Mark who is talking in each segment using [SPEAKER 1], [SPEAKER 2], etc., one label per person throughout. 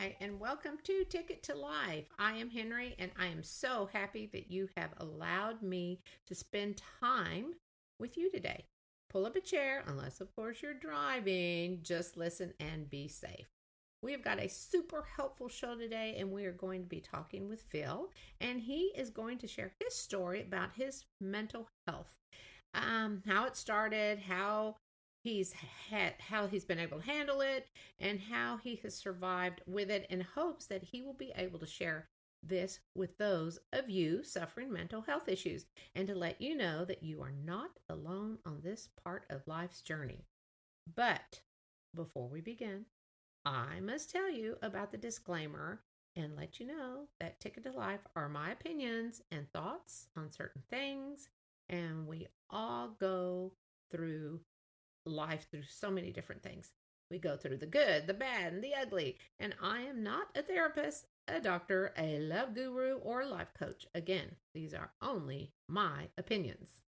[SPEAKER 1] Hi, and welcome to Ticket to Life. I am Henry, and I am so happy that you have allowed me to spend time with you today. Pull up a chair, unless, of course, you're driving. Just listen and be safe. We have got a super helpful show today, and we are going to be talking with Phil, and he is going to share his story about his mental health, how it started, how he's been able to handle it, and how he has survived with it, in hopes that he will be able to share this with those of you suffering mental health issues, and to let you know that you are not alone on this part of life's journey. But before we begin, I must tell you about the disclaimer and let you know that Ticket to Life are my opinions and thoughts on certain things, and we all go through life through so many different things. We go through the good, the bad, and the ugly. And I am not a therapist, a doctor, a love guru, or a life coach. Again, these are only my opinions.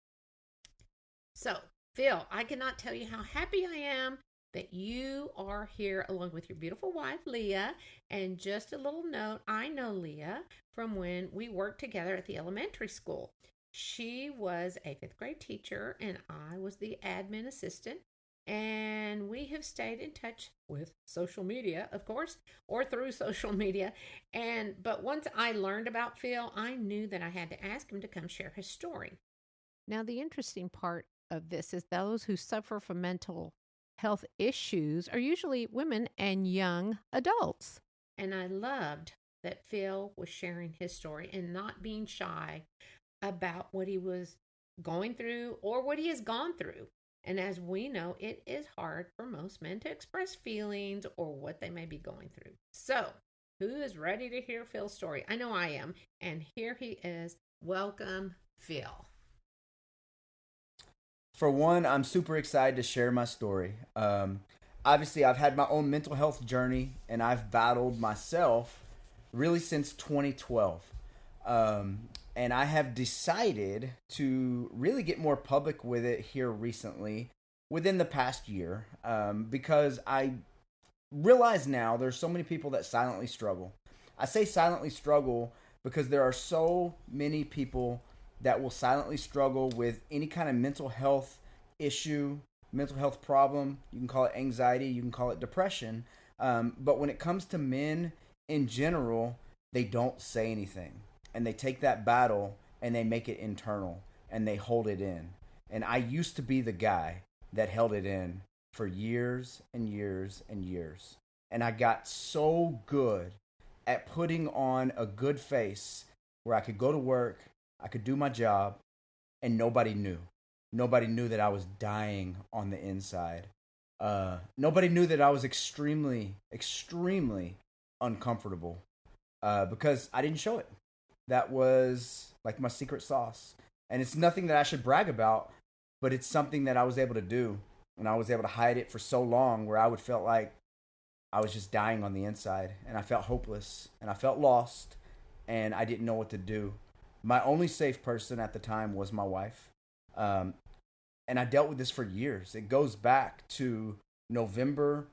[SPEAKER 1] So, Phil, I cannot tell you how happy I am that you are here along with your beautiful wife, Leah. And just a little note, I know Leah from when we worked together at the elementary school. She was a fifth grade teacher, and I was the admin assistant. And we have stayed in touch with social media, of course, or through social media. But once I learned about Phil, I knew that I had to ask him to come share his story. Now, the interesting part of this is those who suffer from mental health issues are usually women and young adults. And I loved that Phil was sharing his story and not being shy about what he was going through or what he has gone through. And as we know, it is hard for most men to express feelings or what they may be going through. So, who is ready to hear Phil's story? I know I am. And here he is. Welcome, Phil.
[SPEAKER 2] For one, I'm super excited to share my story. Obviously, I've had my own mental health journey, and I've battled myself really since 2012. And I have decided to really get more public with it here recently, within the past year, because I realize now there's so many people that silently struggle. I say silently struggle because there are so many people that will silently struggle with any kind of mental health issue, mental health problem. You can call it anxiety, you can call it depression. But when it comes to men in general, they don't say anything. And they take that battle and they make it internal and they hold it in. And I used to be the guy that held it in for years and years and years. And I got so good at putting on a good face where I could go to work, I could do my job, and nobody knew. Nobody knew that I was dying on the inside. Nobody knew that I was extremely, extremely uncomfortable because I didn't show it. That was like my secret sauce. And it's nothing that I should brag about, but it's something that I was able to do. And I was able to hide it for so long where I would felt like I was just dying on the inside. And I felt hopeless. And I felt lost. And I didn't know what to do. My only safe person at the time was my wife. And I dealt with this for years. It goes back to November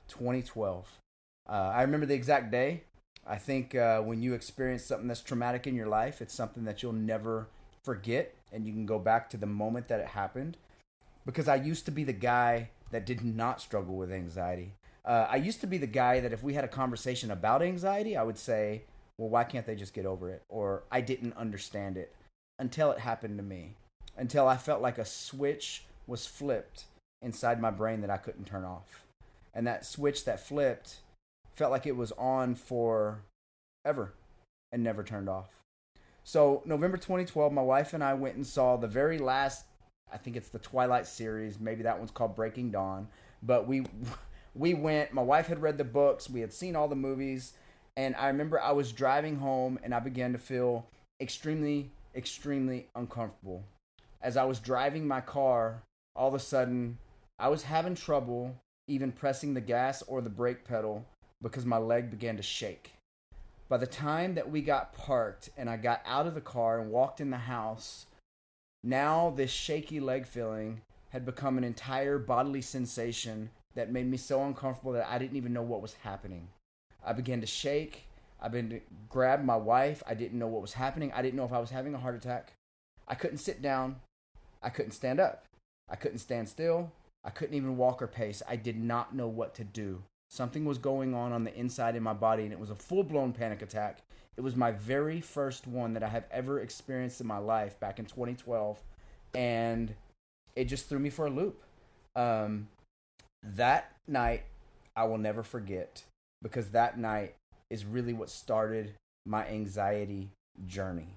[SPEAKER 2] 2012. I remember the exact day. I think when you experience something that's traumatic in your life, it's something that you'll never forget, and you can go back to the moment that it happened. Because I used to be the guy that did not struggle with anxiety. I used to be the guy that if we had a conversation about anxiety, I would say, well, why can't they just get over it? Or I didn't understand it until it happened to me. Until I felt like a switch was flipped inside my brain that I couldn't turn off. And that switch that flipped felt like it was on forever and never turned off. So November 2012, my wife and I went and saw the very last, I think it's the Twilight series, maybe that one's called Breaking Dawn. But we went, my wife had read the books, we had seen all the movies, and I remember I was driving home and I began to feel extremely, extremely uncomfortable. As I was driving my car, all of a sudden, I was having trouble even pressing the gas or the brake pedal because my leg began to shake. By the time that we got parked and I got out of the car and walked in the house, now this shaky leg feeling had become an entire bodily sensation that made me so uncomfortable that I didn't even know what was happening. I began to shake. I began to grab my wife. I didn't know what was happening. I didn't know if I was having a heart attack. I couldn't sit down. I couldn't stand up. I couldn't stand still. I couldn't even walk or pace. I did not know what to do. Something was going on the inside in my body, and it was a full-blown panic attack. It was my very first one that I have ever experienced in my life back in 2012, and it just threw me for a loop. That night, I will never forget, because that night is really what started my anxiety journey.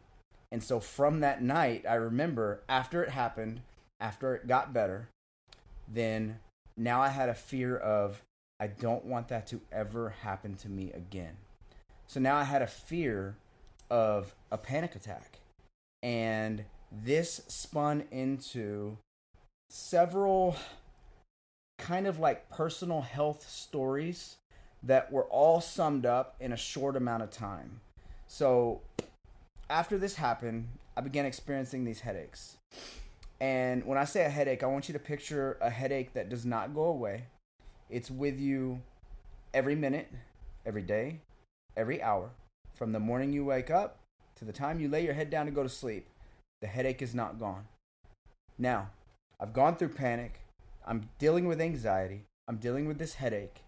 [SPEAKER 2] And so from that night, I remember after it happened, after it got better, then now I had a fear of, I don't want that to ever happen to me again. So now I had a fear of a panic attack. And this spun into several kind of like personal health stories that were all summed up in a short amount of time. So after this happened, I began experiencing these headaches. And when I say a headache, I want you to picture a headache that does not go away. It's with you every minute, every day, every hour. From the morning you wake up to the time you lay your head down to go to sleep, the headache is not gone. Now, I've gone through panic. I'm dealing with anxiety. I'm dealing with this headache.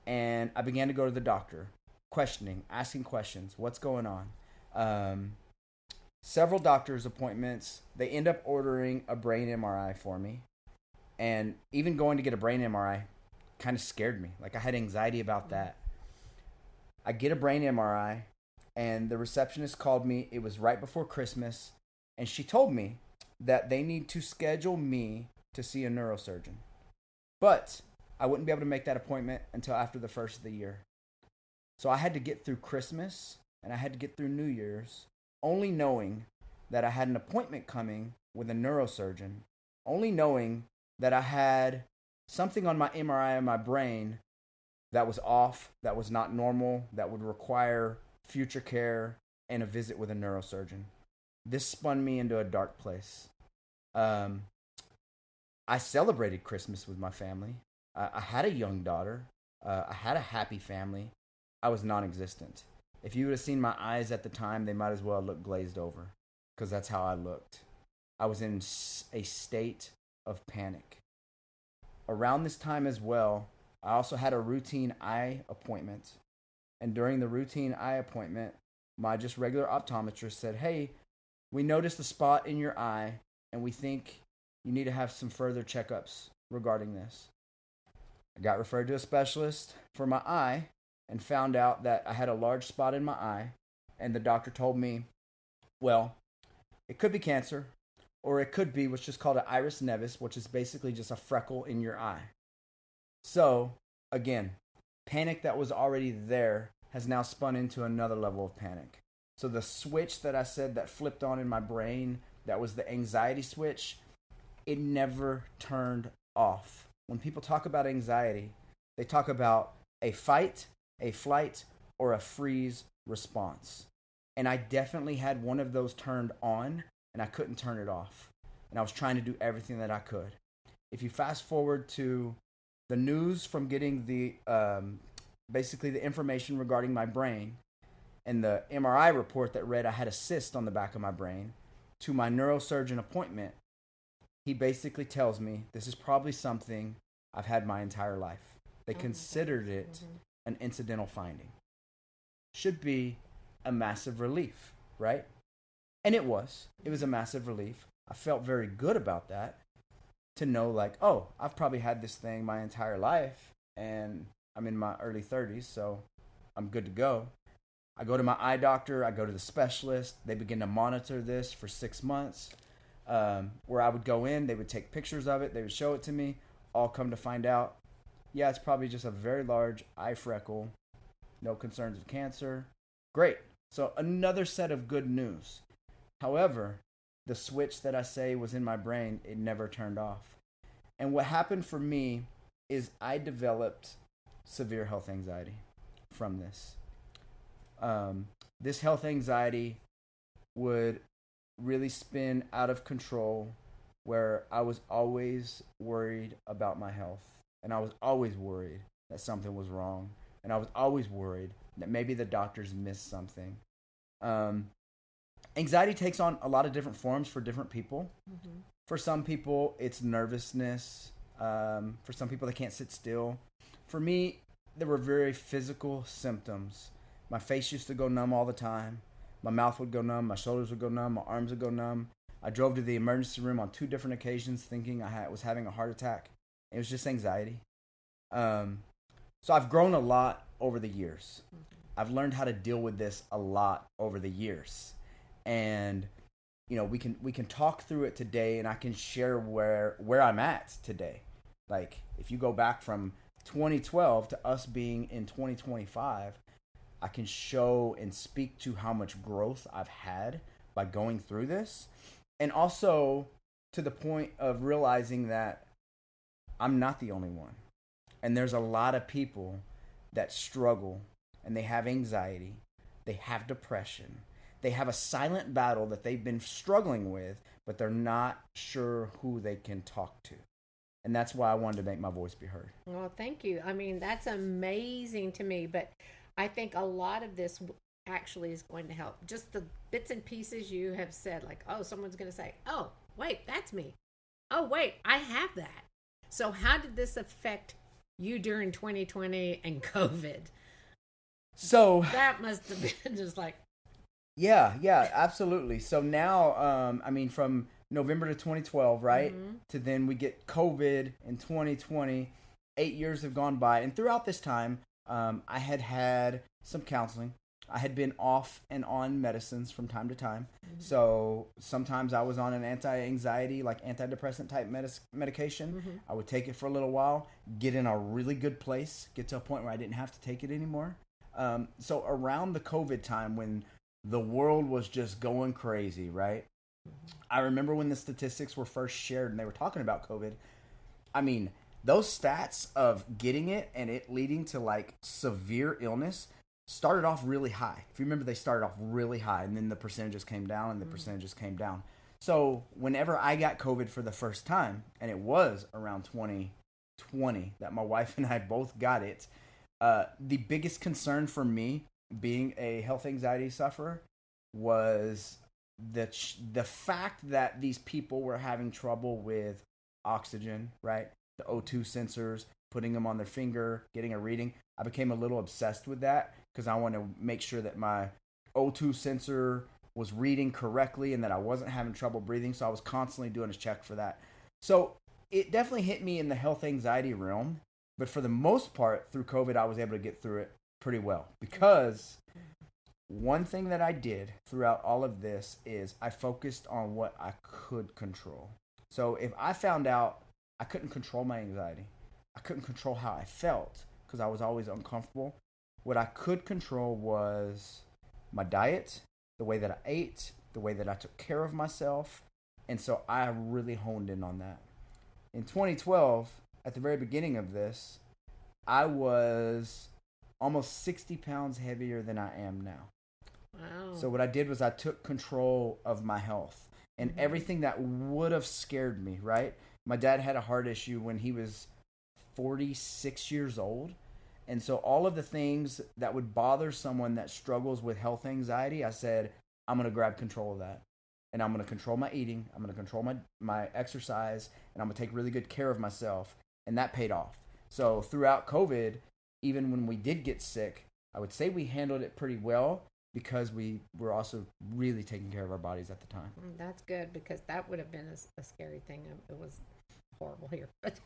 [SPEAKER 2] And I began to go to the doctor, questioning, asking questions. What's going on? Several doctor's appointments. They end up ordering a brain MRI for me. And even going to get a brain MRI kind of scared me. Like, I had anxiety about that. I get a brain MRI, and the receptionist called me. It was right before Christmas, and she told me that they need to schedule me to see a neurosurgeon. But I wouldn't be able to make that appointment until after the first of the year. So I had to get through Christmas, and I had to get through New Year's, only knowing that I had an appointment coming with a neurosurgeon, only knowing that I had something on my MRI in my brain that was off, that was not normal, that would require future care and a visit with a neurosurgeon. This spun me into a dark place. I celebrated Christmas with my family. I had a young daughter. I had a happy family. I was non-existent. If you would have seen my eyes at the time, they might as well look glazed over, because that's how I looked. I was in a state of panic. Around this time as well, I also had a routine eye appointment. And during the routine eye appointment, my just regular optometrist said, hey, we noticed a spot in your eye, and we think you need to have some further checkups regarding this. I got referred to a specialist for my eye and found out that I had a large spot in my eye. And the doctor told me, well, it could be cancer, or it could be what's just called an iris nevus, which is basically just a freckle in your eye. So, again, panic that was already there has now spun into another level of panic. So the switch that I said that flipped on in my brain, that was the anxiety switch, it never turned off. When people talk about anxiety, they talk about a fight, a flight, or a freeze response. And I definitely had one of those turned on, and I couldn't turn it off. And I was trying to do everything that I could. If you fast forward to the news from getting the basically the information regarding my brain, and the MRI report that read I had a cyst on the back of my brain, to my neurosurgeon appointment, he basically tells me this is probably something I've had my entire life. They considered it an incidental finding. Should be a massive relief, right? And it was. It was a massive relief. I felt very good about that, to know like, oh, I've probably had this thing my entire life, and I'm in my early 30s, so I'm good to go. I go to my eye doctor. I go to the specialist. They begin to monitor this for 6 months, where I would go in. They would take pictures of it. They would show it to me. All come to find out, yeah, it's probably just a very large eye freckle. No concerns of cancer. Great. So another set of good news. However, the switch that I say was in my brain, it never turned off. And what happened for me is I developed severe health anxiety from this. This health anxiety would really spin out of control, where I was always worried about my health. And I was always worried that something was wrong. And I was always worried that maybe the doctors missed something. Anxiety takes on a lot of different forms for different people. Mm-hmm. For some people, it's nervousness. For some people, they can't sit still. For me, there were very physical symptoms. My face used to go numb all the time. My mouth would go numb. My shoulders would go numb. My arms would go numb. I drove to the emergency room on 2 different occasions thinking I was having a heart attack. It was just anxiety. So I've grown a lot over the years. I've learned how to deal with this a lot over the years. And, you know, we can talk through it today, and I can share where I'm at today. Like, if you go back from 2012 to us being in 2025, I can show and speak to how much growth I've had by going through this. And also to the point of realizing that I'm not the only one. And there's a lot of people that struggle, and they have anxiety, they have depression, they have a silent battle that they've been struggling with, but they're not sure who they can talk to. And that's why I wanted to make my voice be heard.
[SPEAKER 1] Well, thank you. I mean, that's amazing to me, but I think a lot of this actually is going to help. Just the bits and pieces you have said, like, oh, someone's going to say, oh, wait, that's me. Oh, wait, I have that. So how did this affect you during 2020 and COVID?
[SPEAKER 2] So
[SPEAKER 1] that must have been just like...
[SPEAKER 2] Yeah, absolutely. So now, I mean, from November to 2012, right? Mm-hmm. To then we get COVID in 2020. 8 years have gone by. And throughout this time, I had some counseling. I had been off and on medicines from time to time. Mm-hmm. So sometimes I was on an anti-anxiety, like antidepressant type medication. Mm-hmm. I would take it for a little while, get in a really good place, get to a point where I didn't have to take it anymore. So around the COVID time when the world was just going crazy, right? Mm-hmm. I remember when the statistics were first shared and they were talking about COVID. I mean, those stats of getting it and it leading to like severe illness started off really high. If you remember, they started off really high, and then the percentages came down, and the percentages came down. So whenever I got COVID for the first time, and it was around 2020 that my wife and I both got it, the biggest concern for me, being a health anxiety sufferer, was the fact that these people were having trouble with oxygen, right? The O2 sensors, putting them on their finger, getting a reading. I became a little obsessed with that because I want to make sure that my O2 sensor was reading correctly and that I wasn't having trouble breathing. So I was constantly doing a check for that. So it definitely hit me in the health anxiety realm. But for the most part, through COVID, I was able to get through it pretty well. Because one thing that I did throughout all of this is I focused on what I could control. So if I found out I couldn't control my anxiety, I couldn't control how I felt because I was always uncomfortable. What I could control was my diet, the way that I ate, the way that I took care of myself. And so I really honed in on that. In 2012, at the very beginning of this, I was almost 60 pounds heavier than I am now. Wow. So what I did was I took control of my health and everything that would have scared me, right? My dad had a heart issue when he was 46 years old. And so all of the things that would bother someone that struggles with health anxiety, I said, I'm going to grab control of that. And I'm going to control my eating. I'm going to control my exercise. And I'm going to take really good care of myself. And that paid off. So throughout COVID, even when we did get sick, I would say we handled it pretty well because we were also really taking care of our bodies at the time.
[SPEAKER 1] That's good because that would have been a scary thing. It was horrible here. But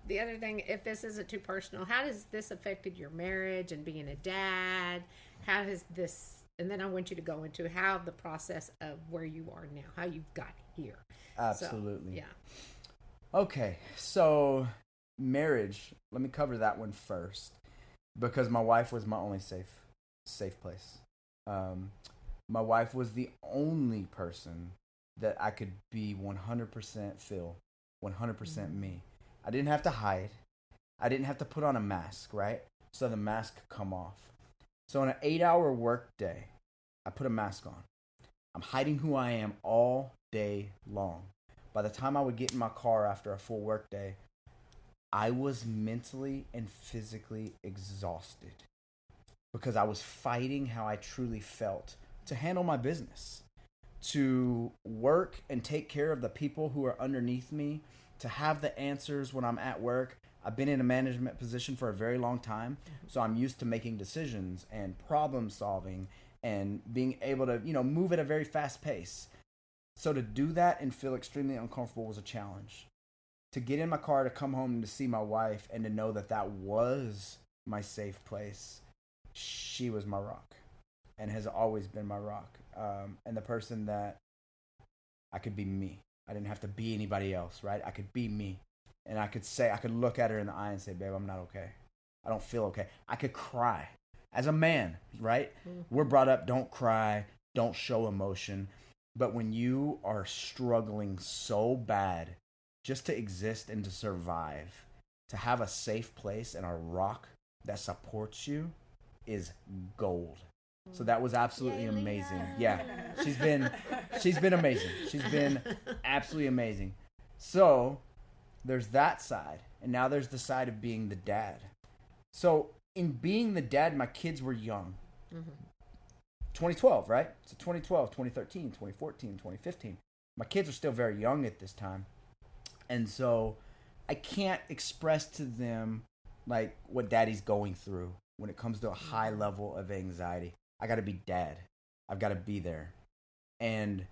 [SPEAKER 1] the other thing, if this isn't too personal, how has this affected your marriage and being a dad? How has this, and then I want you to go into how the process of where you are now, how you got here.
[SPEAKER 2] Absolutely.
[SPEAKER 1] So, yeah.
[SPEAKER 2] Okay, so marriage, let me cover that one first because my wife was my only safe place. My wife was the only person that I could be 100% Phil, 100% me. I didn't have to hide. I didn't have to put on a mask, right? So the mask could come off. So in an 8-hour work day, I put a mask on. I'm hiding who I am all day long. By the time I would get in my car after a full work day, I was mentally and physically exhausted. because I was fighting how I truly felt to handle my business, to work and take care of the people who are underneath me, to have the answers when I'm at work. I've been in a management position for a very long time, so I'm used to making decisions and problem solving and being able to, move at a very fast pace. So to do that and feel extremely uncomfortable was a challenge. To get in my car, to come home and to see my wife and to know that that was my safe place. She was my rock and has always been my rock. And the person that I could be me. I didn't have to be anybody else, right? I could be me. And I could look at her in the eye and say, babe, I'm not okay. I don't feel okay. I could cry as a man, right? Mm-hmm. We're brought up, don't cry, don't show emotion. But when you are struggling so bad just to exist and to survive, to have a safe place and a rock that supports you is gold. So that was absolutely amazing. Yeah, she's been amazing. She's been absolutely amazing. So there's that side, and now there's the side of being the dad. So in being the dad, my kids were young. Mm-hmm. 2012, right? So 2012, 2013, 2014, 2015. My kids are still very young at this time. And so I can't express to them like what daddy's going through when it comes to a high level of anxiety. I got to be dad. I've got to be there. And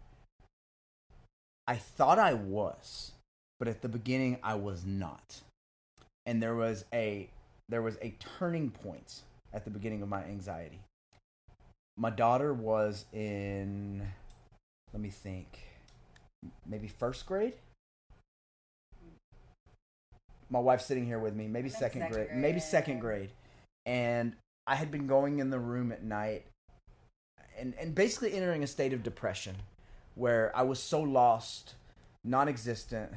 [SPEAKER 2] I thought I was, but at the beginning I was not. And there was a turning point at the beginning of my anxiety. My daughter was in, let me think, maybe first grade? My wife's sitting here with me, maybe second grade. Maybe second grade. And I had been going in the room at night and basically entering a state of depression where I was so lost, non-existent,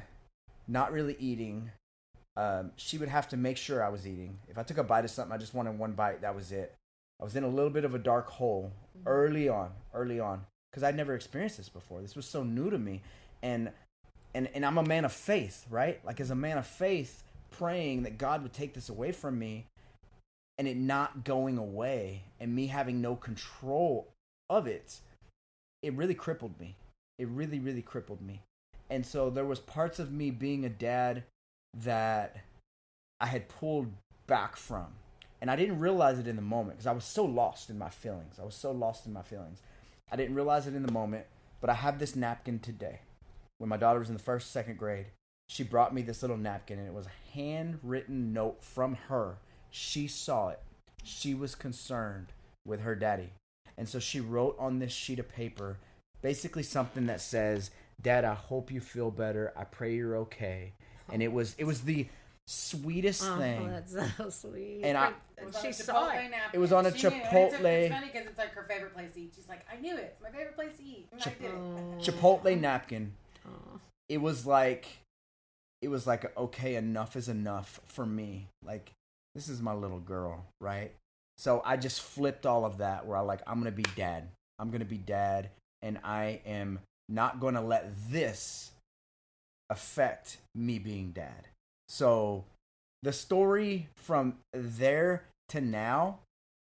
[SPEAKER 2] not really eating. She would have to make sure I was eating. If I took a bite of something, I just wanted one bite, that was it. I was in a little bit of a dark hole early on, because I'd never experienced this before. This was so new to me. And I'm a man of faith, right? Like as a man of faith, praying that God would take this away from me and it not going away and me having no control of it, it really crippled me. It really, really crippled me. And so there was parts of me being a dad that I had pulled back from. And I didn't realize it in the moment because I was so lost in my feelings. I didn't realize it in the moment, but I have this napkin today. When my daughter was in the first, second grade, she brought me this little napkin, and it was a handwritten note from her. She saw it. She was concerned with her daddy. And so she wrote on this sheet of paper basically something that says, Dad, I hope you feel better. I pray you're okay. And it was the sweetest thing.
[SPEAKER 1] Oh, that's so sweet.
[SPEAKER 2] And
[SPEAKER 1] she saw it.
[SPEAKER 2] It was on a Chipotle.
[SPEAKER 3] It's funny because it's like her favorite place to eat. She's like, I knew it. It's my favorite place to eat. And I did it.
[SPEAKER 2] Chipotle napkin. It was like, okay, enough is enough for me. Like, this is my little girl, right? So I just flipped all of that where I'm going to be dad. I'm going to be dad, and I am not going to let this affect me being dad. So the story from there to now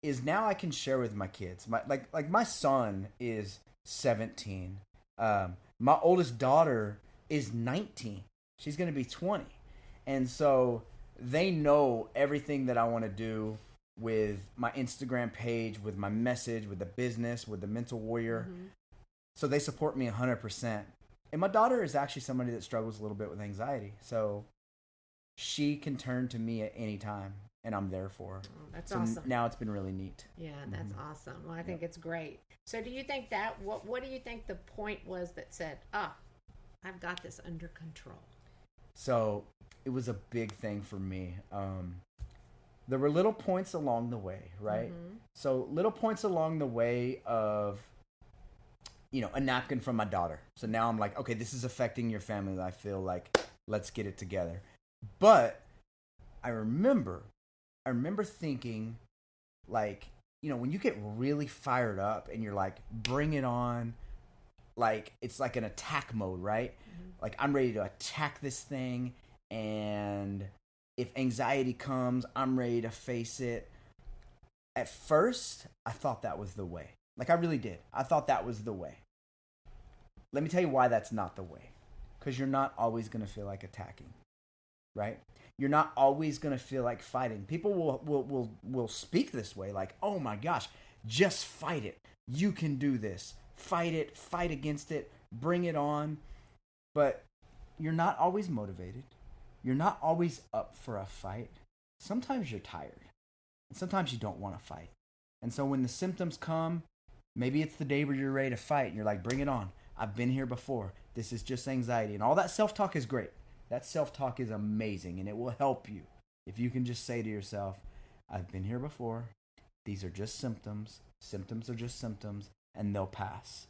[SPEAKER 2] is now I can share with my kids. My son is 17. My oldest daughter is 19. She's going to be 20. And so they know everything that I want to do with my Instagram page, with my message, with the business, with the Mental Warrior. Mm-hmm. So they support me 100%. And my daughter is actually somebody that struggles a little bit with anxiety. So she can turn to me at any time, and I'm there for her.
[SPEAKER 1] Oh, that's awesome.
[SPEAKER 2] Now it's been really neat.
[SPEAKER 1] Yeah, that's awesome. Well, I think it's great. So do you think that, what do you think the point was that said, I've got this under control?
[SPEAKER 2] So it was a big thing for me. There were little points along the way, right? Mm-hmm. So little points along the way of, a napkin from my daughter. So now I'm like, okay, this is affecting your family. I feel like, let's get it together. But I remember thinking, like, when you get really fired up and you're like, bring it on, like, it's like an attack mode, right? Mm-hmm. Like, I'm ready to attack this thing, and if anxiety comes, I'm ready to face it. At first, I thought that was the way. Like, I really did. I thought that was the way. Let me tell you why that's not the way. Because you're not always going to feel like attacking, right? You're not always going to feel like fighting. People will speak this way, like, oh my gosh, just fight it. You can do this. Fight it. Fight against it. Bring it on. But you're not always motivated. You're not always up for a fight. Sometimes you're tired. And sometimes you don't want to fight. And so when the symptoms come, maybe it's the day where you're ready to fight and you're like, bring it on. I've been here before. This is just anxiety. And all that self-talk is great. That self-talk is amazing and it will help you. If you can just say to yourself, I've been here before. These are just symptoms. Symptoms are just symptoms and they'll pass.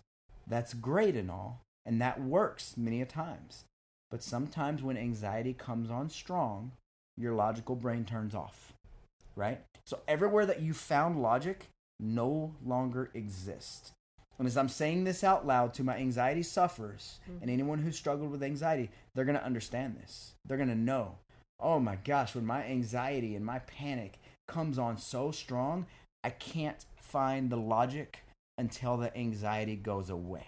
[SPEAKER 2] That's great and all. And that works many a times. But sometimes when anxiety comes on strong, your logical brain turns off, right? So everywhere that you found logic no longer exists. And as I'm saying this out loud to my anxiety sufferers and anyone who struggled with anxiety, they're going to understand this. They're going to know, oh my gosh, when my anxiety and my panic comes on so strong, I can't find the logic until the anxiety goes away.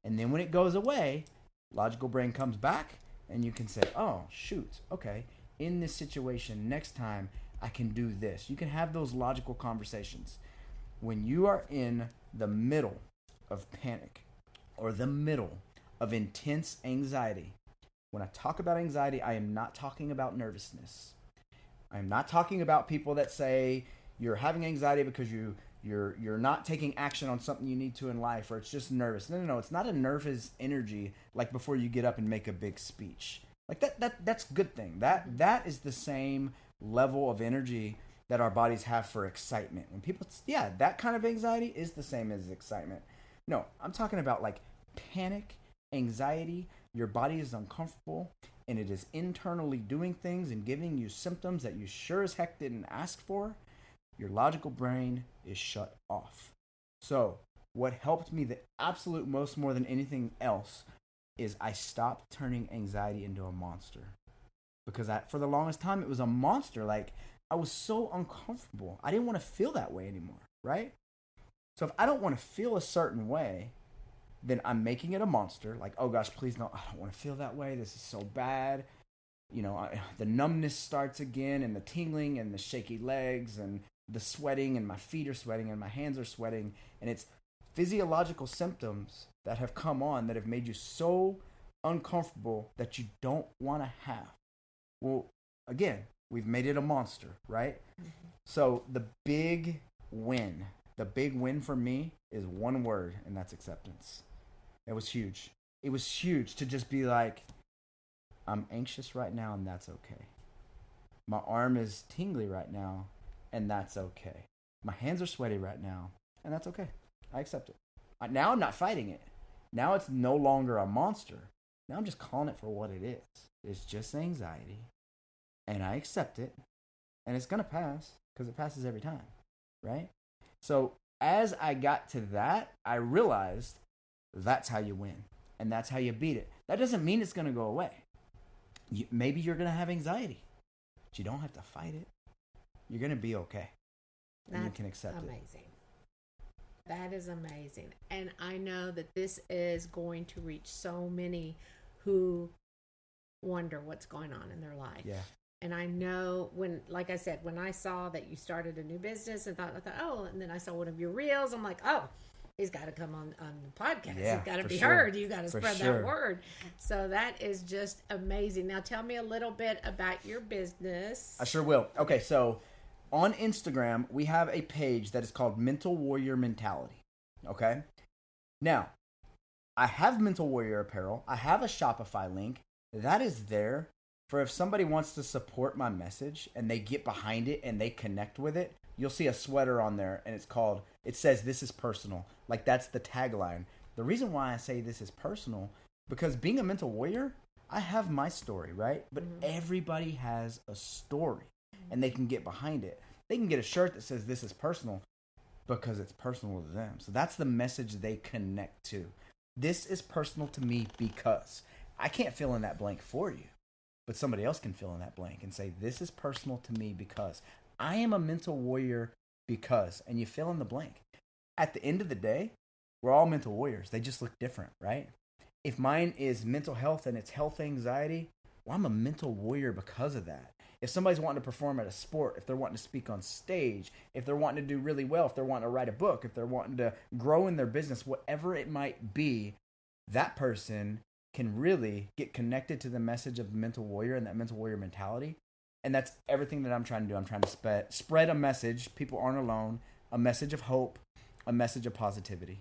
[SPEAKER 2] And then when it goes away, logical brain comes back and you can say, oh, shoot, okay, in this situation, next time I can do this. You can have those logical conversations. When you are in the middle of panic or the middle of intense anxiety, when I talk about anxiety, I am not talking about nervousness. I'm not talking about people that say you're having anxiety because you're not taking action on something you need to in life, or it's just nervous. No. It's not a nervous energy like before you get up and make a big speech. Like that's a good thing. That is the same level of energy that our bodies have for excitement. When people, that kind of anxiety is the same as excitement. No, I'm talking about like panic, anxiety. Your body is uncomfortable and it is internally doing things and giving you symptoms that you sure as heck didn't ask for. Your logical brain is shut off. So what helped me the absolute most more than anything else is I stopped turning anxiety into a monster. Because for the longest time, it was a monster. Like, I was so uncomfortable. I didn't want to feel that way anymore, right? So if I don't want to feel a certain way, then I'm making it a monster. Like, oh gosh, please no, I don't want to feel that way. This is so bad. You know, the numbness starts again and the tingling and the shaky legs and the sweating and my feet are sweating and my hands are sweating. And it's physiological symptoms that have come on that have made you so uncomfortable that you don't want to have. Well, again, we've made it a monster, right? Mm-hmm. So the big win for me is one word, and that's acceptance. It was huge. It was huge to just be like, I'm anxious right now, and that's okay. My arm is tingly right now, and that's okay. My hands are sweaty right now, and that's okay. I accept it. Now I'm not fighting it. Now it's no longer a monster. Now I'm just calling it for what it is. It's just anxiety, and I accept it, and it's going to pass because it passes every time, right? So as I got to that, I realized that's how you win, and that's how you beat it. That doesn't mean it's going to go away. Maybe you're going to have anxiety, but you don't have to fight it. You're going to be okay, and you can accept it.
[SPEAKER 1] Amazing. That is amazing. And I know that this is going to reach so many who wonder what's going on in their life.
[SPEAKER 2] Yeah.
[SPEAKER 1] And I know like I said, when I saw that you started a new business and I thought, oh, and then I saw one of your reels, I'm like, oh, he's got to come on the podcast.
[SPEAKER 2] Yeah,
[SPEAKER 1] he's got to be
[SPEAKER 2] sure.
[SPEAKER 1] heard. You got to spread
[SPEAKER 2] sure.
[SPEAKER 1] that word. So that is just amazing. Now tell me a little bit about your business.
[SPEAKER 2] I sure will. Okay, so on Instagram, we have a page that is called Mental Warrior Mentality. Okay? Now, I have Mental Warrior apparel. I have a Shopify link. That is there for if somebody wants to support my message and they get behind it and they connect with it. You'll see a sweater on there and it says, "This is personal." Like, that's the tagline. The reason why I say this is personal, because being a mental warrior, I have my story, right? But everybody has a story and they can get behind it. They can get a shirt that says "This is personal" because it's personal to them. So that's the message they connect to. This is personal to me because I can't fill in that blank for you, but somebody else can fill in that blank and say, this is personal to me because I am a mental warrior because, and you fill in the blank. At the end of the day, we're all mental warriors. They just look different, right? If mine is mental health and it's health anxiety, well, I'm a mental warrior because of that. If somebody's wanting to perform at a sport, if they're wanting to speak on stage, if they're wanting to do really well, if they're wanting to write a book, if they're wanting to grow in their business, whatever it might be, that person can really get connected to the message of the mental warrior and that mental warrior mentality. And that's everything that I'm trying to do. I'm trying to spread a message. People aren't alone. A message of hope, a message of positivity.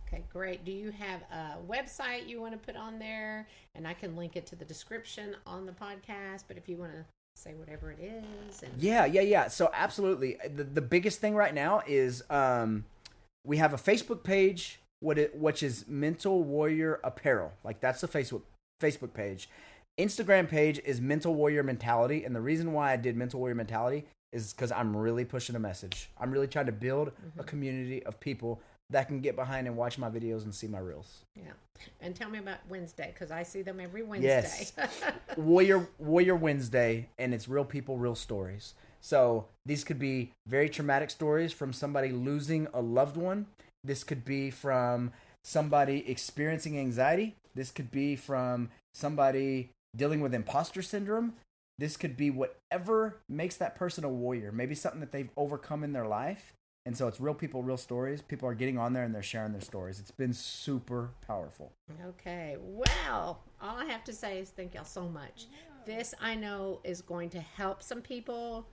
[SPEAKER 1] Okay, great. Do you have a website you want to put on there? And I can link it to the description on the podcast. But if you want to say whatever it is. And...
[SPEAKER 2] Yeah. So absolutely. The biggest thing right now is we have a Facebook page, which is Mental Warrior Apparel. Like that's the Facebook page. Instagram page is Mental Warrior Mentality. And the reason why I did Mental Warrior Mentality is because I'm really pushing a message. I'm really trying to build a community of people that can get behind and watch my videos and see my reels.
[SPEAKER 1] Yeah. And tell me about Wednesday, because I see them every Wednesday.
[SPEAKER 2] Yes. Warrior Wednesday, and it's real people, real stories. So these could be very traumatic stories from somebody losing a loved one. This could be from somebody experiencing anxiety. This could be from somebody dealing with imposter syndrome. This could be whatever makes that person a warrior. Maybe something that they've overcome in their life. And so it's real people, real stories. People are getting on there and they're sharing their stories. It's been super powerful.
[SPEAKER 1] Okay. Well, all I have to say is thank y'all so much. This, I know, is going to help some people.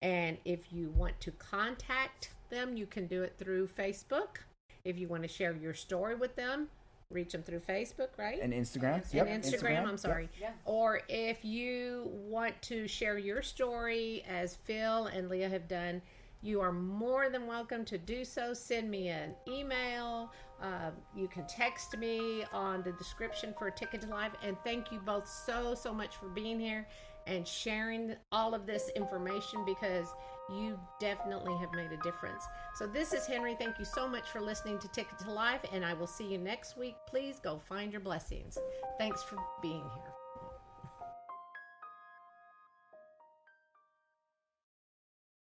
[SPEAKER 1] And if you want to contact them, you can do it through Facebook. If you want to share your story with them, reach them through Facebook, right?
[SPEAKER 2] And Instagram.
[SPEAKER 1] And Instagram, I'm sorry.
[SPEAKER 3] Yep.
[SPEAKER 1] Or if you want to share your story as Phil and Leah have done, you are more than welcome to do so. Send me an email. You can text me on the description for a Ticket to Life. And thank you both so much for being here and sharing all of this information, because you definitely have made a difference. So this is Henry. Thank you so much for listening to Ticket to Life, and I will see you next week. Please go find your blessings. Thanks for being here.